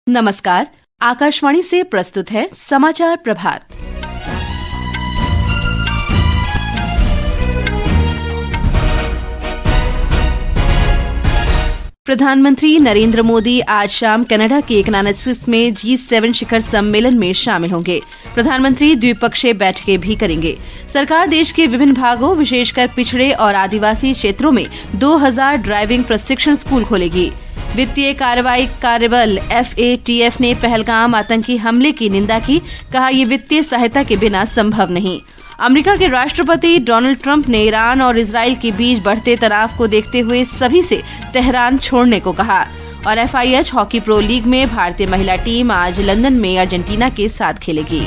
नमस्कार, आकाशवाणी से प्रस्तुत है समाचार प्रभात। प्रधानमंत्री नरेंद्र मोदी आज शाम कनाडा के एकनासिस में G7 शिखर सम्मेलन में शामिल होंगे। प्रधानमंत्री द्विपक्षीय बैठकें भी करेंगे। सरकार देश के विभिन्न भागों, विशेषकर पिछड़े और आदिवासी क्षेत्रों में 2000 ड्राइविंग प्रशिक्षण स्कूल खोलेगी। वित्तीय कार्रवाई कार्यबल FATF ने पहलगाम आतंकी हमले की निंदा की, कहा ये वित्तीय सहायता के बिना संभव नहीं। अमेरिका के राष्ट्रपति डोनाल्ड ट्रंप ने ईरान और इजरायल के बीच बढ़ते तनाव को देखते हुए सभी से तेहरान छोड़ने को कहा। और FIH हॉकी प्रो लीग में भारतीय महिला टीम आज लंदन में अर्जेंटीना के साथ खेलेगी।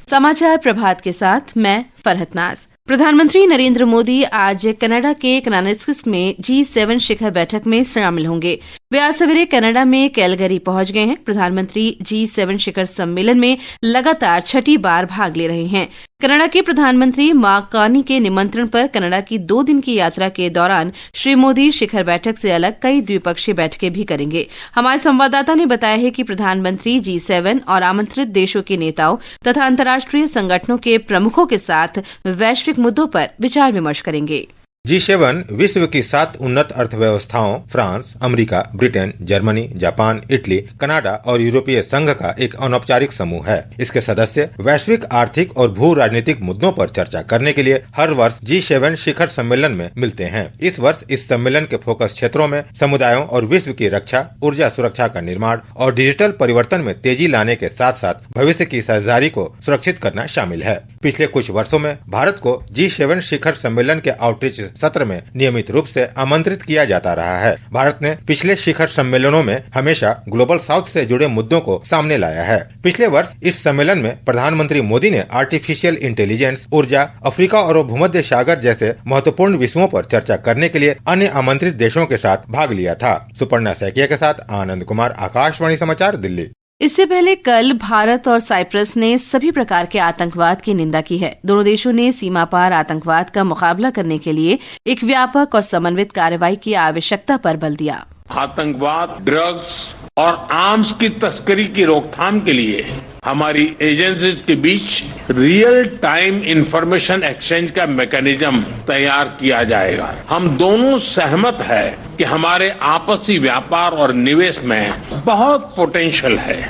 समाचार प्रभात के साथ मैं फरहत नाज। प्रधानमंत्री नरेंद्र मोदी आज कनाडा के एकनासिस में G7 शिखर बैठक में शामिल होंगे। वे आज सवेरे कनाडा में कैलगरी पहुंच गए हैं। प्रधानमंत्री G7 शिखर सम्मेलन में लगातार छठी बार भाग ले रहे हैं। कनाडा के प्रधानमंत्री मार्क कार्नी के निमंत्रण पर कनाडा की 2 दिन की यात्रा के दौरान श्री मोदी शिखर बैठक से अलग कई द्विपक्षीय बैठकें भी करेंगे। हमारे संवाददाता ने बताया है कि प्रधानमंत्री G7 और आमंत्रित देशों के नेताओं तथा अंतर्राष्ट्रीय संगठनों के प्रमुखों के साथ वैश्विक मुद्दों पर विचार विमर्श करेंगे। G7 विश्व की 7 उन्नत अर्थव्यवस्थाओं France, America, Britain, Germany, Japan, Italy, Canada और यूरोपीय संघ का एक अनौपचारिक समूह है। इसके सदस्य वैश्विक आर्थिक और भू राजनीतिक मुद्दों पर चर्चा करने के लिए हर वर्ष G7 शिखर सम्मेलन में मिलते हैं। इस वर्ष इस सम्मेलन के फोकस क्षेत्रों में समुदायों और विश्व की रक्षा, ऊर्जा सुरक्षा का निर्माण और डिजिटल परिवर्तन में तेजी लाने के साथ साथ भविष्य की साझेदारी को सुरक्षित करना शामिल है। पिछले कुछ वर्षों में भारत को G7 शिखर सम्मेलन के आउटरीच सत्र में नियमित रूप से आमंत्रित किया जाता रहा है। भारत ने पिछले शिखर सम्मेलनों में हमेशा ग्लोबल साउथ से जुड़े मुद्दों को सामने लाया है। पिछले वर्ष इस सम्मेलन में प्रधानमंत्री मोदी ने आर्टिफिशियल इंटेलिजेंस, ऊर्जा, अफ्रीका और भूमध्य सागर जैसे महत्वपूर्ण विषयों पर चर्चा करने के लिए अन्य आमंत्रित देशों के साथ भाग लिया था। सुपर्णा सैकिया के साथ आनंद कुमार, आकाशवाणी समाचार, दिल्ली। इससे पहले कल भारत और साइप्रस ने सभी प्रकार के आतंकवाद की निंदा की है। दोनों देशों ने सीमा पार आतंकवाद का मुकाबला करने के लिए एक व्यापक और समन्वित कार्रवाई की आवश्यकता पर बल दिया। आतंकवाद, ड्रग्स और आर्म्स की तस्करी की रोकथाम के लिए हमारी एजेंसीज के बीच रियल टाइम इंफॉर्मेशन एक्सचेंज का मैकेनिज्म तैयार किया जाएगा। हम दोनों सहमत हैं कि हमारे आपसी व्यापार और निवेश में बहुत पोटेंशियल है।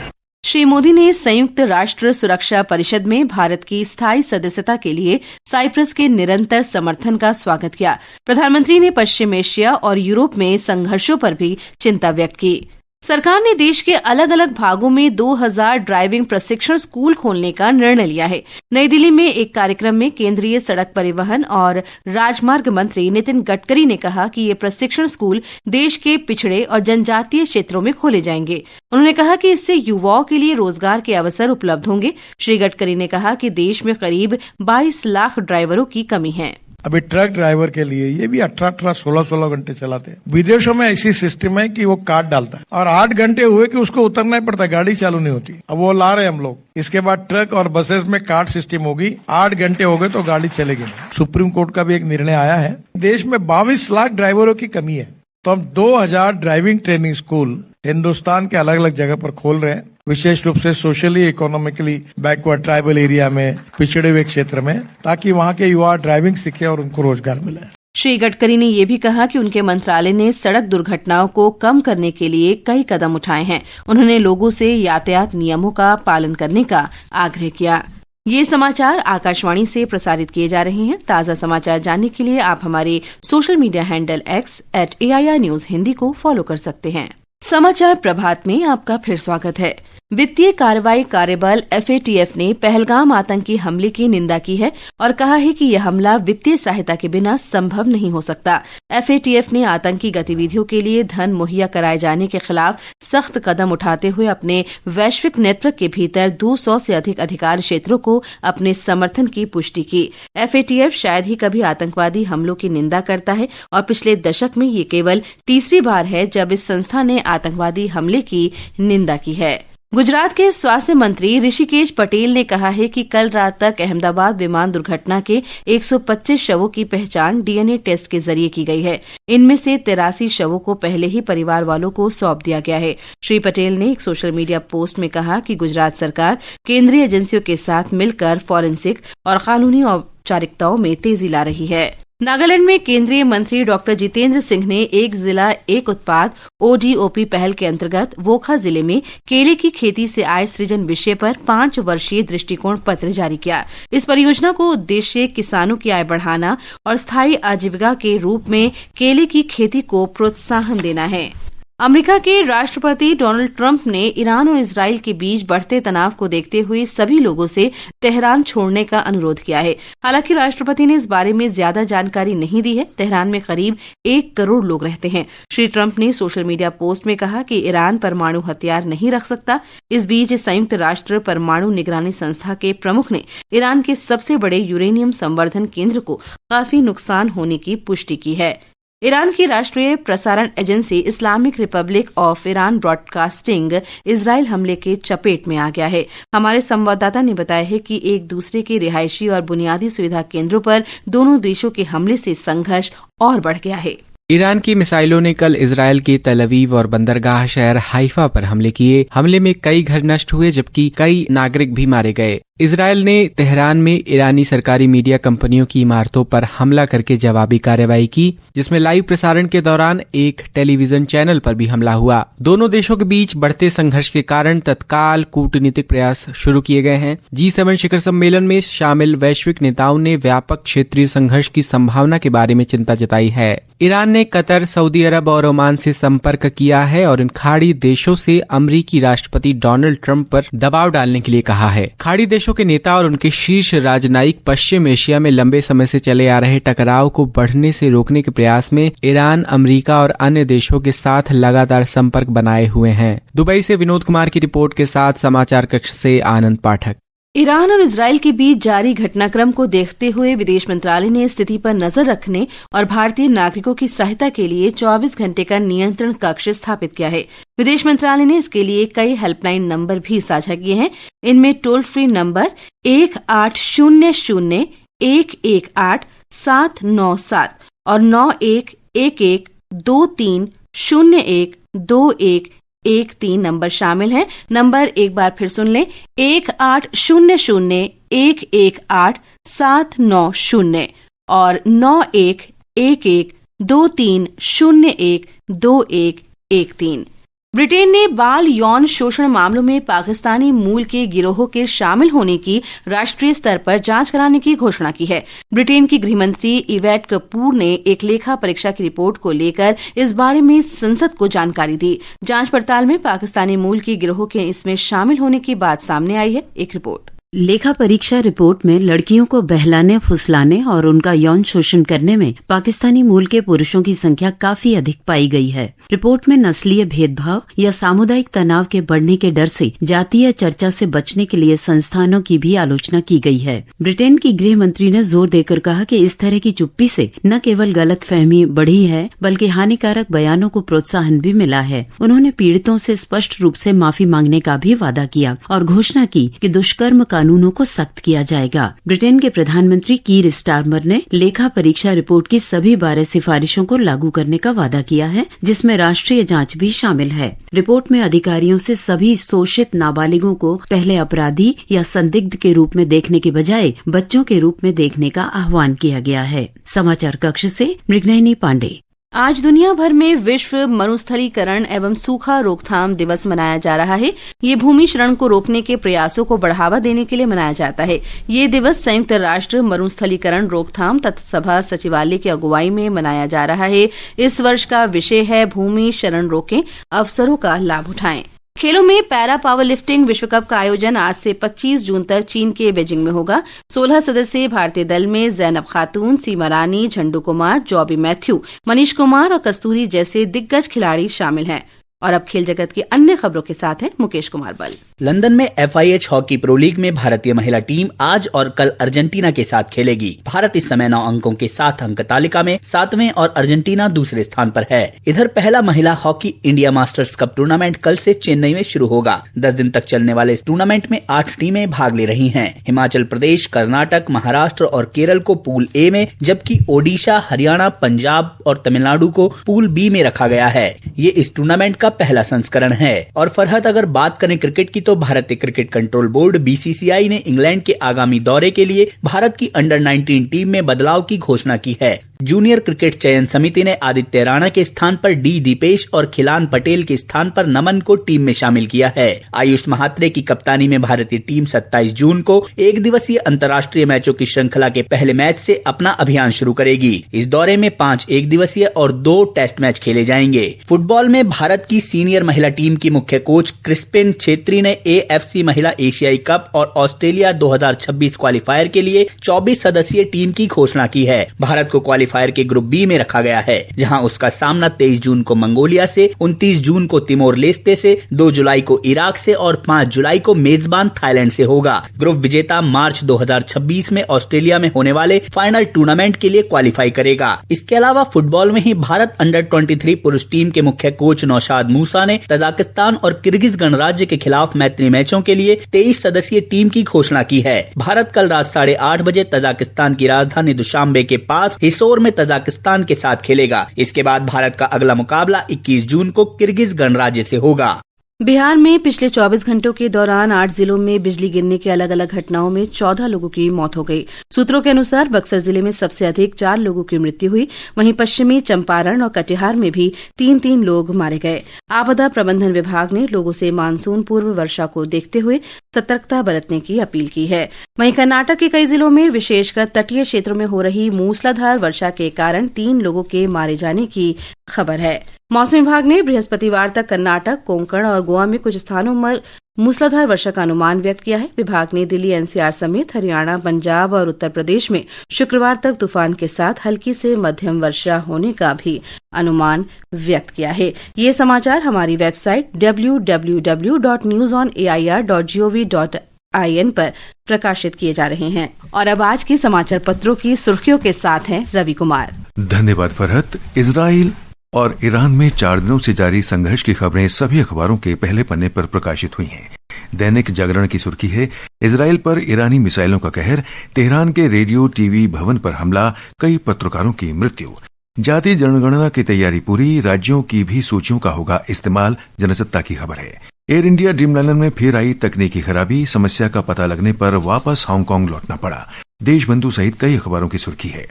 श्री मोदी ने संयुक्त राष्ट्र सुरक्षा परिषद में भारत की स्थायी सदस्यता के लिए साइप्रस के निरंतर समर्थन का स्वागत किया। प्रधानमंत्री ने पश्चिम एशिया और यूरोप में संघर्षों पर भी चिंता व्यक्त की। सरकार ने देश के अलग अलग भागों में 2000 ड्राइविंग प्रशिक्षण स्कूल खोलने का निर्णय लिया है। नई दिल्ली में एक कार्यक्रम में केंद्रीय सड़क परिवहन और राजमार्ग मंत्री नितिन गडकरी ने कहा कि ये प्रशिक्षण स्कूल देश के पिछड़े और जनजातीय क्षेत्रों में खोले जाएंगे। उन्होंने कहा कि इससे युवाओं के लिए रोजगार के अवसर उपलब्ध होंगे। श्री गडकरी ने कहा कि देश में करीब 22 लाख ड्राइवरों की कमी है। अभी ट्रक ड्राइवर के लिए ये भी 18-18, 16-16 घंटे चलाते हैं। विदेशों में ऐसी सिस्टम है कि वो कार्ड डालता है और 8 घंटे हुए कि उसको उतरना ही पड़ता है, गाड़ी चालू नहीं होती। अब वो ला रहे हैं हम लोग। इसके बाद ट्रक और बसेस में कार्ड सिस्टम होगी। 8 घंटे हो गए तो गाड़ी चलेगी। सुप्रीम कोर्ट का भी एक निर्णय आया है। देश में 22 लाख ड्राइवरों की कमी है, तो हम 2000 ड्राइविंग ट्रेनिंग स्कूल हिंदुस्तान के अलग अलग जगह पर खोल रहे हैं, विशेष रूप से socially economically backward tribal area में, पिछड़े हुए क्षेत्र में, ताकि वहाँ के युवा ड्राइविंग सीखे और उनको रोजगार मिले। श्री गडकरी ने ये भी कहा कि उनके मंत्रालय ने सड़क दुर्घटनाओं को कम करने के लिए कई कदम उठाए हैं। उन्होंने लोगों से यातायात नियमों का पालन करने का आग्रह किया। ये समाचार आकाशवाणी से प्रसारित किए जा रहे हैं। ताज़ा समाचार जानने के लिए आप हमारे social media handle X @AIR News Hindi को फॉलो कर सकते हैं। समाचार प्रभात में आपका फिर स्वागत है। वित्तीय कार्रवाई कार्यबल FATF ने पहलगाम आतंकी हमले की निंदा की है और कहा है कि यह हमला वित्तीय सहायता के बिना संभव नहीं हो सकता। FATF ने आतंकी गतिविधियों के लिए धन मुहैया कराए जाने के खिलाफ सख्त कदम उठाते हुए अपने वैश्विक नेटवर्क के भीतर 200 से अधिक अधिकार क्षेत्रों को अपने समर्थन की पुष्टि की। FATF शायद ही कभी आतंकवादी हमलों की निंदा करता है और पिछले दशक में ये केवल तीसरी बार है जब इस संस्था ने आतंकवादी हमले की निंदा की है। गुजरात के स्वास्थ्य मंत्री ऋषिकेश पटेल ने कहा है कि कल रात तक अहमदाबाद विमान दुर्घटना के 125 शवों की पहचान डीएनए टेस्ट के जरिए की गई है। इनमें से 83 शवों को पहले ही परिवार वालों को सौंप दिया गया है। श्री पटेल ने एक सोशल मीडिया पोस्ट में कहा कि गुजरात सरकार केंद्रीय एजेंसियों के साथ मिलकर फॉरेंसिक और कानूनी औपचारिकताओं में तेजी ला रही है। नागालैंड में केंद्रीय मंत्री डॉक्टर जितेंद्र सिंह ने एक जिला एक उत्पाद ODOP पहल के अंतर्गत वोखा जिले में केले की खेती से आय सृजन विषय पर 5 वर्षीय दृष्टिकोण पत्र जारी किया। इस परियोजना को उद्देश्य किसानों की आय बढ़ाना और स्थायी आजीविका के रूप में केले की खेती को प्रोत्साहन देना है। अमेरिका के राष्ट्रपति डोनाल्ड ट्रंप ने ईरान और इजराइल के बीच बढ़ते तनाव को देखते हुए सभी लोगों से तेहरान छोड़ने का अनुरोध किया है। हालांकि राष्ट्रपति ने इस बारे में ज्यादा जानकारी नहीं दी है। तेहरान में करीब 1 करोड़ लोग रहते हैं। श्री ट्रंप ने सोशल मीडिया पोस्ट में कहा कि ईरान परमाणु हथियार नहीं रख सकता। इस बीच संयुक्त राष्ट्र परमाणु निगरानी संस्था के प्रमुख ने ईरान के सबसे बड़े यूरेनियम संवर्धन केंद्र को काफी नुकसान होने की पुष्टि की है। ईरान की राष्ट्रीय प्रसारण agency Islamic Republic of Iran broadcasting Israel हमले के चपेट में आ गया है। हमारे संवाददाता ने बताया है कि एक दूसरे के रिहायशी और बुनियादी सुविधा केंद्रों पर दोनों देशों के हमले से संघर्ष और बढ़ गया है। ईरान की मिसाइलों ने कल इजराइल के तेल अवीव और बंदरगाह शहर हाइफा पर हमले किए। हमले में कई घर नष्ट हुए जबकि कई नागरिक भी मारे गए। इजराइल ने तेहरान में ईरानी सरकारी मीडिया कंपनियों की इमारतों पर हमला करके जवाबी कार्रवाई की, जिसमें लाइव प्रसारण के दौरान एक टेलीविजन चैनल पर भी हमला हुआ। दोनों देशों के बीच बढ़ते संघर्ष के कारण तत्काल कूटनीतिक प्रयास शुरू किए गए हैं। G7 शिखर सम्मेलन में शामिल वैश्विक नेताओं ने व्यापक क्षेत्रीय संघर्ष की संभावना के बारे में चिंता जताई है। ईरान ने कतर, सऊदी अरब और ओमान से संपर्क किया है और इन खाड़ी देशों से अमेरिकी राष्ट्रपति डोनाल्ड ट्रंप पर दबाव डालने के लिए कहा है। खाड़ी देशों के नेता और उनके शीर्ष राजनयिक पश्चिम एशिया में लंबे समय से चले आ रहे टकराव को बढ़ने से रोकने के प्रयास में ईरान, अमेरिका और अन्य देशों के साथ लगातार संपर्क बनाए हुए हैं। दुबई से विनोद कुमार की रिपोर्ट के साथ समाचार कक्ष से आनंद पाठक। ईरान और इजराइल के बीच जारी घटनाक्रम को देखते हुए विदेश मंत्रालय ने स्थिति पर नजर रखने और भारतीय नागरिकों की सहायता के लिए 24 घंटे का नियंत्रण कक्ष स्थापित किया है। विदेश मंत्रालय ने इसके लिए कई हेल्पलाइन नंबर भी साझा किए हैं। इनमें टोल फ्री नंबर 1800-118-797 और 911123012113 नंबर शामिल है। नंबर एक बार फिर सुन लें, 1800-118-790 और 911123012113। ब्रिटेन ने बाल यौन शोषण मामलों में पाकिस्तानी मूल के गिरोह के शामिल होने की राष्ट्रीय स्तर पर जांच कराने की घोषणा की है। ब्रिटेन की गृहमंत्री इवेट कपूर ने एक लेखा परीक्षा की रिपोर्ट को लेकर इस बारे में संसद को जानकारी दी। जांच पड़ताल में पाकिस्तानी मूल के गिरोह के इसमें शामिल होने की बात सामने आई है। एक रिपोर्ट। लेखा परीक्षा रिपोर्ट में लड़कियों को बहलाने, फुसलाने और उनका यौन शोषण करने में पाकिस्तानी मूल के पुरुषों की संख्या काफी अधिक पाई गई है। रिपोर्ट में नस्लीय भेदभाव या सामुदायिक तनाव के बढ़ने के डर से जातीय चर्चा से बचने के लिए संस्थानों की भी आलोचना की गई है। ब्रिटेन की गृह मंत्री ने जोर देकर कहा कि इस तरह की चुप्पी से न केवल गलतफहमी बढ़ी है बल्कि हानिकारक बयानों को प्रोत्साहन भी मिला है। उन्होंने पीड़ितों से स्पष्ट रूप से माफी मांगने का भी वादा किया और घोषणा की कि दुष्कर्म कानूनों को सख्त किया जाएगा। ब्रिटेन के प्रधानमंत्री कीर स्टारमर ने लेखा परीक्षा रिपोर्ट की सभी 12 सिफारिशों को लागू करने का वादा किया है, जिसमें राष्ट्रीय जांच भी शामिल है। रिपोर्ट में अधिकारियों से सभी शोषित नाबालिगों को पहले अपराधी या संदिग्ध के रूप में देखने के बजाय बच्चों के रूप में देखने का आह्वान किया गया है। समाचार कक्ष से मृगनयनी पांडे। आज दुनिया भर में विश्व मरुस्थलीकरण एवं सूखा रोकथाम दिवस मनाया जा रहा है। ये भूमि क्षरण को रोकने के प्रयासों को बढ़ावा देने के लिए मनाया जाता है। ये दिवस संयुक्त राष्ट्र मरुस्थलीकरण रोकथाम तथा सभा सचिवालय की अगुवाई में मनाया जा रहा है। इस वर्ष का विषय है भूमि क्षरण रोकें, अवसरों का लाभ उठाएं। खेलों में पैरा पावर लिफ्टिंग विश्व कप का आयोजन आज से 25 जून तक चीन के बीजिंग में होगा। 16 सदस्यीय भारतीय दल में जैनब खातून, सीमा रानी, झंडू कुमार, जॉबी मैथ्यू, मनीष कुमार और कस्तूरी जैसे दिग्गज खिलाड़ी शामिल हैं। और अब खेल जगत की अन्य खबरों के साथ हैं मुकेश कुमार बल। लंदन में FIH हॉकी प्रो लीग में भारतीय महिला टीम आज और कल अर्जेंटीना के साथ खेलेगी। भारत इस समय 9 अंकों के साथ अंक तालिका में 7वें और अर्जेंटीना दूसरे स्थान पर है। इधर पहला महिला hockey India masters cup tournament कल से चेन्नई में शुरू होगा। 10 दिन तक चलने वाले इस टूर्नामेंट में 8 टीमें भाग ले रही हैं। हिमाचल प्रदेश, कर्नाटक, महाराष्ट्र और केरल को पूल ए में, जबकि ओडिशा, हरियाणा, पंजाब और तमिलनाडु को पूल बी में रखा गया है। ये इस टूर्नामेंट का पहला संस्करण है। और फरहत, अगर बात करें क्रिकेट की तो भारतीय क्रिकेट कंट्रोल बोर्ड BCCI ने इंग्लैंड के आगामी दौरे के लिए भारत की अंडर 19 टीम में बदलाव की घोषणा की है। जूनियर क्रिकेट चयन समिति ने आदित्य राणा के स्थान पर D दीपेश और खिलान पटेल के स्थान पर नमन को टीम में शामिल किया है। आयुष महात्रे की कप्तानी में भारतीय टीम 27 जून को एक दिवसीय अंतर्राष्ट्रीय मैचों की श्रृंखला के पहले मैच से अपना अभियान शुरू करेगी। इस दौरे में 5 एक दिवसीय और 2 टेस्ट मैच खेले जाएंगे। फुटबॉल में भारत की सीनियर महिला टीम की मुख्य कोच क्रिस्पिन छेत्री ने AFC महिला एशियाई कप और ऑस्ट्रेलिया 2026 क्वालिफायर के लिए 24 सदस्यीय टीम की घोषणा की है। भारत को क्वालिफायर के ग्रुप बी में रखा गया है, जहां उसका सामना 23 जून को मंगोलिया से, 29 जून को तिमोर लेस्ते से, 2 जुलाई को इराक से और 5 जुलाई को मेजबान थाईलैंड से होगा। ग्रुप विजेता मार्च 2026 में ऑस्ट्रेलिया में होने वाले फाइनल टूर्नामेंट के लिए क्वालिफाई करेगा। इसके अलावा फुटबॉल में ही भारत अंडर 23 पुरुष टीम के मुख्य कोच नौशाद मूसा ने तजाकिस्तान और किर्गिज गणराज्य के खिलाफ मैत्री मैचों के लिए 23 सदस्यीय टीम की घोषणा की है। भारत कल रात 8:30 बजे तजाकिस्तान की राजधानी दुशांबे के पास हिसोर में तजाकिस्तान के साथ खेलेगा। इसके बाद भारत का अगला मुकाबला 21 जून को किर्गिज गणराज्य से होगा। बिहार में पिछले 24 घंटों के दौरान 8 जिलों में बिजली गिरने की अलग अलग घटनाओं में 14 लोगों की मौत हो गई। सूत्रों के अनुसार बक्सर जिले में सबसे अधिक 4 लोगों की मृत्यु हुई। वहीं पश्चिमी चंपारण और कटिहार में भी 3-3 लोग मारे गए। आपदा प्रबंधन विभाग ने लोगों से मानसून पूर्व वर्षा को देखते हुए सतर्कता बरतने की अपील की है। वहीं कर्नाटक के कई जिलों में विशेषकर तटीय क्षेत्रों में हो रही मूसलाधार वर्षा के कारण 3 लोगों के मारे जाने की खबर है। मौसम विभाग ने बृहस्पतिवार तक कर्नाटक, कोंकण और गोवा में कुछ स्थानों पर मूसलाधार वर्षा का अनुमान व्यक्त किया है। विभाग ने दिल्ली NCR समेत हरियाणा, पंजाब और उत्तर प्रदेश में शुक्रवार तक तूफान के साथ हल्की से मध्यम वर्षा होने का भी अनुमान व्यक्त किया है। ये समाचार हमारी वेबसाइट www.newsonair.gov.in पर प्रकाशित किए जा रहे हैं। और अब आज के समाचार पत्रों की सुर्खियों के साथ हैं रवि कुमार। धन्यवाद फरहत। इजराइल और ईरान में 4 दिनों से जारी संघर्ष की खबरें सभी अखबारों के पहले पन्ने पर प्रकाशित हुई हैं। दैनिक जागरण की सुर्खी है, इजराइल पर ईरानी मिसाइलों का कहर, तेहरान के रेडियो टीवी भवन पर हमला, कई पत्रकारों की मृत्यु। जातीय जनगणना की तैयारी पूरी, राज्यों की भी सूचियों का होगा इस्तेमाल, जनसत्ता की खबर है। एयर इंडिया ड्रीमलाइनर में फिर आई तकनीकी खराबी, समस्या का पता लगने पर वापस हांगकांग लौटना पड़ा। देशबंधु सहित कई अखबारों की सुर्खी है।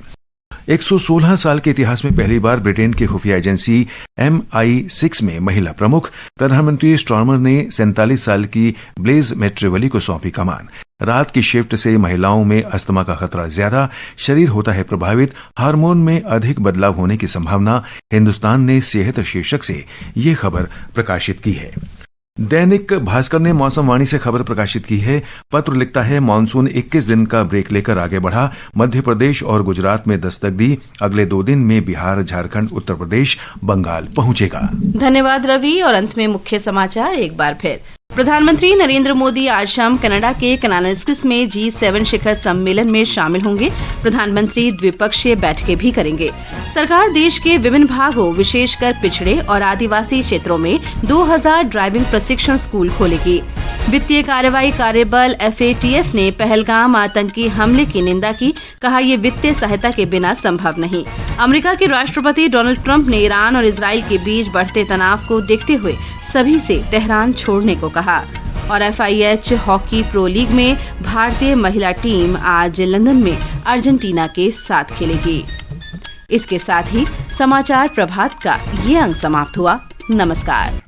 116 साल के इतिहास में पहली बार ब्रिटेन की खुफिया एजेंसी MI6 में महिला प्रमुख। प्रधानमंत्री स्टॉर्मर ने 47 साल की ब्लेज मैट्रेवली को सौंपी कमान। रात की शिफ्ट से महिलाओं में अस्थमा का खतरा ज्यादा, शरीर होता है प्रभावित, हार्मोन में अधिक बदलाव होने की संभावना। हिंदुस्तान ने सेहत शीर्षक से ये खबर प्रकाशित की है। दैनिक भास्कर ने मौसम वाणी से खबर प्रकाशित की है। पत्र लिखता है, मानसून 21 दिन का ब्रेक लेकर आगे बढ़ा, मध्य प्रदेश और गुजरात में दस्तक दी, अगले 2 दिन में बिहार, झारखंड, उत्तर प्रदेश, बंगाल पहुंचेगा। धन्यवाद रवि। और अंत में मुख्य समाचार एक बार फिर। प्रधानमंत्री नरेंद्र मोदी आज शाम कनाडा के कनानास्किस में G7 शिखर सम्मेलन में शामिल होंगे। प्रधानमंत्री द्विपक्षीय बैठकें भी करेंगे। सरकार देश के विभिन्न भागों, विशेषकर पिछड़े और आदिवासी क्षेत्रों में 2000 ड्राइविंग प्रशिक्षण स्कूल खोलेगी। वित्तीय कार्रवाई कार्यबल FATF ने पहलगाम आतंकी हमले की निंदा की, कहा ये वित्तीय सहायता के बिना संभव नहीं। अमेरिका के राष्ट्रपति डोनाल्ड ट्रंप ने ईरान और इजराइल के बीच बढ़ते तनाव को देखते हुए सभी से तेहरान छोड़ने को कहा। और FIH हॉकी प्रो लीग में भारतीय महिला टीम आज लंदन में अर्जेंटीना के साथ खेलेगी। इसके साथ ही समाचार प्रभात का ये अंक समाप्त हुआ। नमस्कार।